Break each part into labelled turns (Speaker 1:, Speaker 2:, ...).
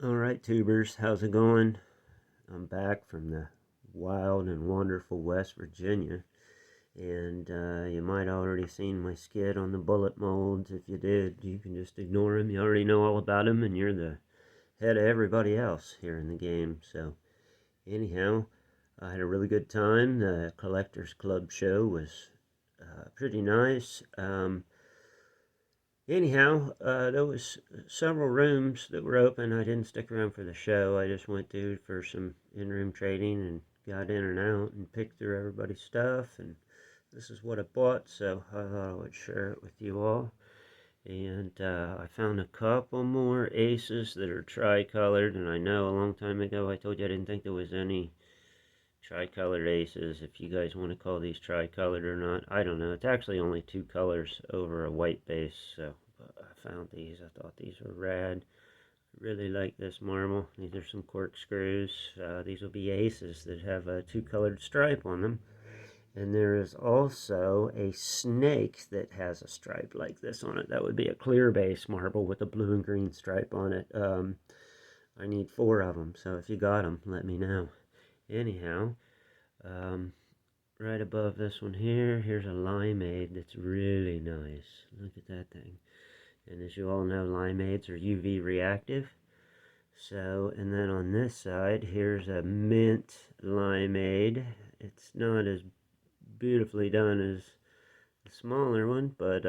Speaker 1: Alright, tubers, how's it going? I'm back from the wild and wonderful West Virginia, and you might already seen my skit on the bullet molds. If you did, you can just ignore them. You already know all about them, and you're the head of everybody else here in the game. So, anyhow, I had a really good time. The Collectors Club show was pretty nice. Anyhow, there was several rooms that were open. I didn't stick around for the show. I just went through for some in-room trading and got in and out and picked through everybody's stuff. And this is what I bought, so I thought I would share it with you all. And I found a couple more aces that are tricolored. And I know a long time ago I told you I didn't think there was any tricolored aces. If you guys want to call these tricolored or not, I don't know. It's actually only two colors over a white base, so I found these. I thought these were rad. Really like this marble. These are some corkscrews. These will be aces that have a two-colored stripe on them. And there is also a snake that has a stripe like this on it. That would be a clear base marble with a blue and green stripe on it. I need 4 of them, so if you got them, let me know. Anyhow, right above this one here's a limeade that's really nice. Look at that thing. And as you all know, limeades are UV reactive. So, and then on this side, here's a mint limeade. It's not as beautifully done as the smaller one, but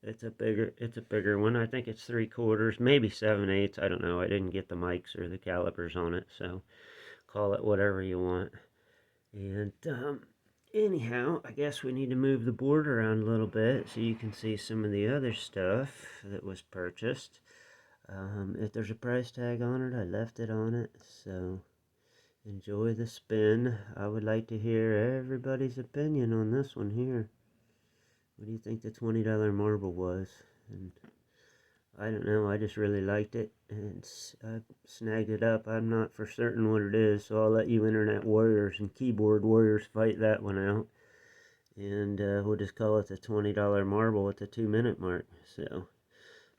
Speaker 1: it's a bigger one. I think it's 3/4, maybe 7/8. I don't know. I didn't get the mics or the calipers on it, so call it whatever you want. And anyhow, I guess we need to move the board around a little bit so you can see some of the other stuff that was purchased. If there's a price tag on it, I left it on it, so enjoy the spin. I would like to hear everybody's opinion on this one here. What do you think the $20 marble was? And I don't know, I just really liked it, and I snagged it up. I'm not for certain what it is, so I'll let you internet warriors and keyboard warriors fight that one out. And we'll just call it the $20 marble at the 2-minute mark. So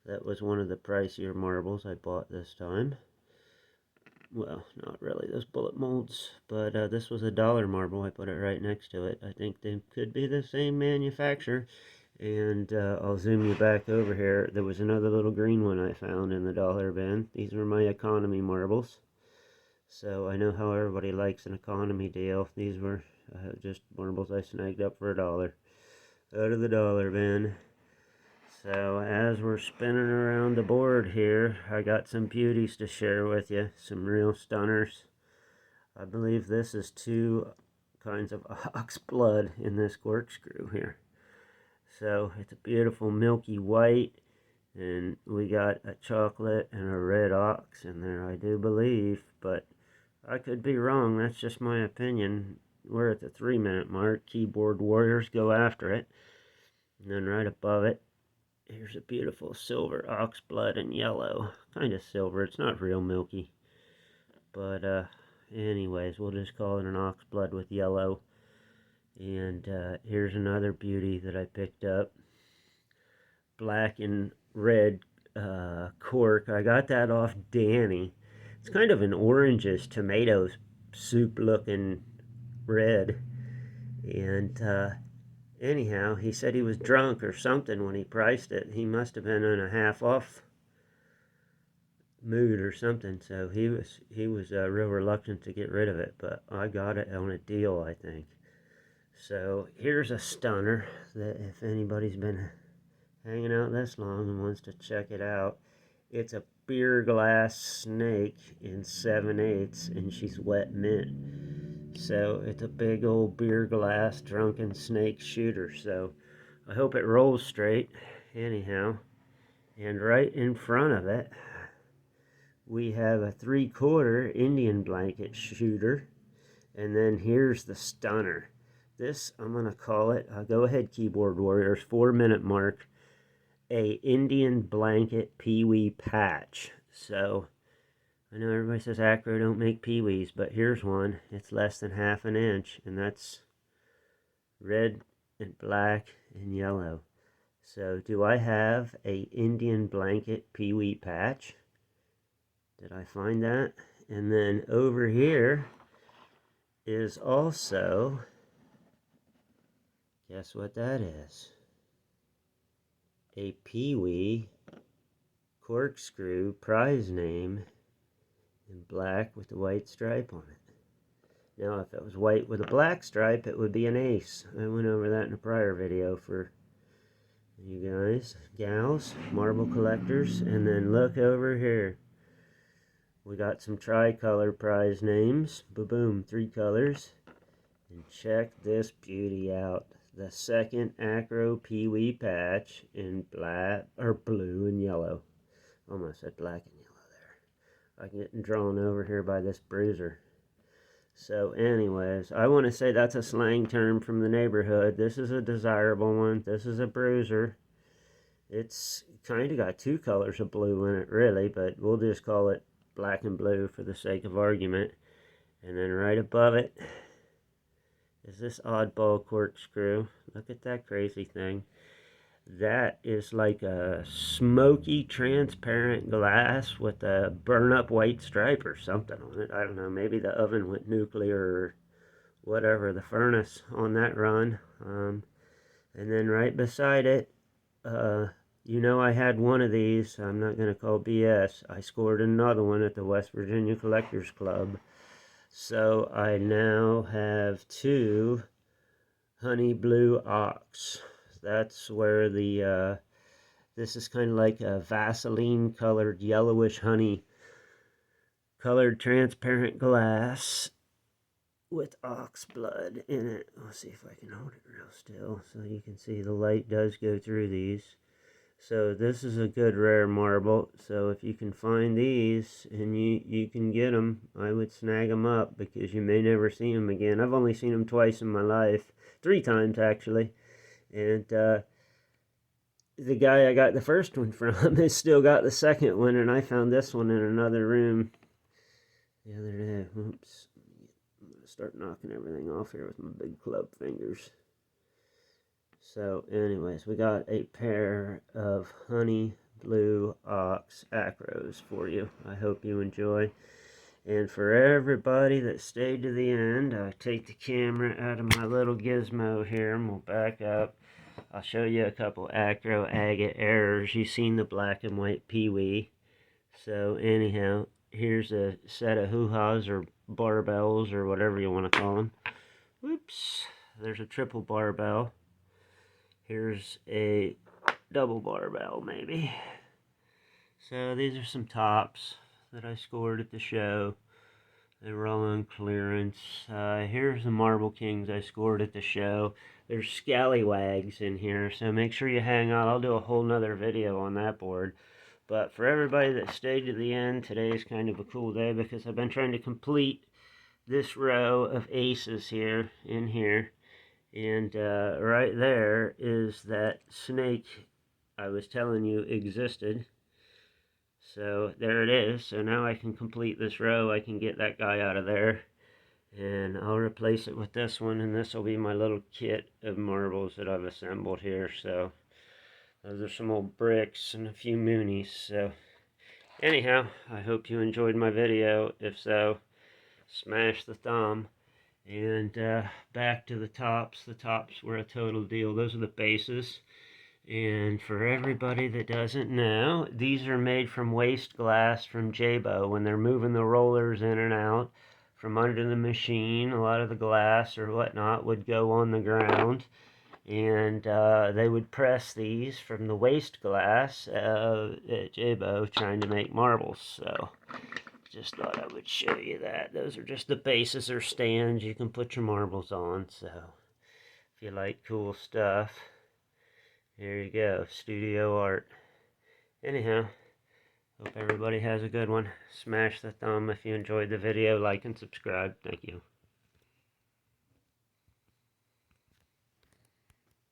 Speaker 1: that was one of the pricier marbles I bought this time. Well, not really, those bullet molds, but this was a $1 marble. I put it right next to it. I think they could be the same manufacturer. And I'll zoom you back over here. There was another little green one I found in the dollar bin. These were my economy marbles. So I know how everybody likes an economy deal. These were just marbles I snagged up for $1 out of the dollar bin. So as we're spinning around the board here, I got some beauties to share with you. Some real stunners. I believe this is 2 kinds of ox blood in this corkscrew here. So it's a beautiful milky white, and we got a chocolate and a red ox in there, I do believe, but I could be wrong. That's just my opinion. We're at the 3-minute mark. Keyboard warriors, go after it. And then right above it, here's a beautiful silver ox blood and yellow. Kind of silver. It's not real milky. But anyways, we'll just call it an ox blood with yellow. And here's another beauty that I picked up. Black and red cork. I got that off Danny. It's kind of an oranges, tomato soup looking red. And anyhow, he said he was drunk or something when he priced it. He must have been in a half off mood or something, so he was real reluctant to get rid of it, but I got it on a deal, I think. So here's a stunner that if anybody's been hanging out this long and wants to check it out, it's a beer glass snake in 7/8, and she's wet mint. So it's a big old beer glass drunken snake shooter. So I hope it rolls straight. Anyhow, and right in front of it, we have a 3/4 Indian blanket shooter. And then here's the stunner. This, I'm going to call it, go ahead keyboard warriors, 4-minute mark, a Indian blanket peewee patch. So, I know everybody says Akro don't make peewees, but here's one. It's less than 1/2 inch, and that's red and black and yellow. So, do I have a Indian blanket peewee patch? Did I find that? And then over here is also, guess what that is? A Pee-wee corkscrew prize name in black with a white stripe on it. Now, if it was white with a black stripe, it would be an ace. I went over that in a prior video for you guys, gals, marble collectors. And then look over here. We got some tricolor prize names. Boom, 3 colors. And check this beauty out. The second Akro Pee-wee patch in black, or blue and yellow. Almost said black and yellow there. I'm getting drawn over here by this bruiser. So anyways, I want to say that's a slang term from the neighborhood. This is a desirable one. This is a bruiser. It's kind of got 2 colors of blue in it, really, but we'll just call it black and blue for the sake of argument. And then right above it is this oddball corkscrew. Look at that crazy thing. That is like a smoky, transparent glass with a burn-up white stripe or something on it. I don't know, maybe the oven went nuclear or whatever, the furnace on that run. And then right beside it, you know I had one of these. I'm not going to call BS. I scored another one at the West Virginia Collectors Club. So I now have 2 honey blue ox. That's where the, this is kind of like a Vaseline colored yellowish honey colored transparent glass with ox blood in it. Let's see if I can hold it real still so you can see the light does go through these. So this is a good rare marble. So if you can find these and you can get them, I would snag them up because you may never see them again. I've only seen them twice in my life. 3 times actually. And the guy I got the first one from has still got the second one, and I found this one in another room the other day. Oops. I'm going to start knocking everything off here with my big club fingers. So anyways, we got a pair of honey blue ox Akros for you. I hope you enjoy. And for everybody that stayed to the end, I take the camera out of my little gizmo here and we'll back up. I'll show you a couple Akro Agate errors. You've seen the black and white Pee-wee. So anyhow, here's a set of hoo-haws or barbells or whatever you want to call them. Whoops, there's a triple barbell. Here's a double barbell, maybe. So these are some tops that I scored at the show. They were all on clearance. Here's the Marble Kings I scored at the show. There's scallywags in here, so make sure you hang on. I'll do a whole nother video on that board. But for everybody that stayed to the end, today is kind of a cool day because I've been trying to complete this row of aces here, in here. And right there is that snake I was telling you existed. So there it is. So now I can complete this row. I can get that guy out of there. And I'll replace it with this one. And this will be my little kit of marbles that I've assembled here. So those are some old bricks and a few moonies. So anyhow, I hope you enjoyed my video. If so, smash the thumb. And back to the tops. The tops were a total deal. Those are the bases. And for everybody that doesn't know, these are made from waste glass from Jabo. When they're moving the rollers in and out from under the machine, a lot of the glass or whatnot would go on the ground. And they would press these from the waste glass at Jabo trying to make marbles. So just thought I would show you that. Those are just the bases or stands you can put your marbles on. So if you like cool stuff, there you go. Studio art. Anyhow, hope everybody has a good one. Smash the thumb if you enjoyed the video. Like and subscribe. Thank you.